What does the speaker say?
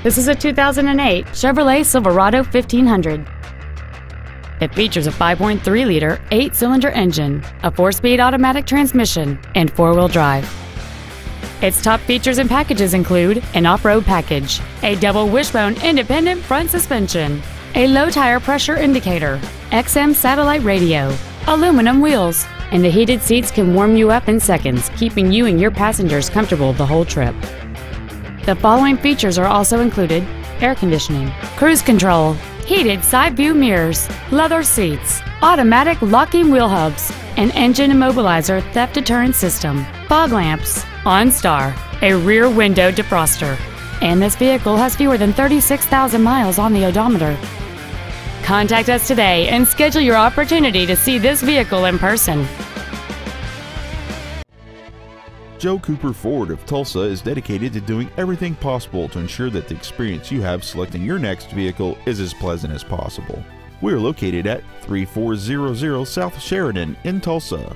This is a 2008 Chevrolet Silverado 1500. It features a 5.3-liter, 8-cylinder engine, a 4-speed automatic transmission, and 4-wheel drive. Its top features and packages include an off-road package, a double wishbone independent front suspension, a low tire pressure indicator, XM satellite radio, aluminum wheels, and the heated seats can warm you up in seconds, keeping you and your passengers comfortable the whole trip. The following features are also included: air conditioning, cruise control, heated side view mirrors, leather seats, automatic locking wheel hubs, an engine immobilizer theft deterrent system, fog lamps, OnStar, a rear window defroster, and this vehicle has fewer than 36,000 miles on the odometer. Contact us today and schedule your opportunity to see this vehicle in person. Joe Cooper Ford of Tulsa is dedicated to doing everything possible to ensure that the experience you have selecting your next vehicle is as pleasant as possible. We are located at 3400 South Sheridan in Tulsa.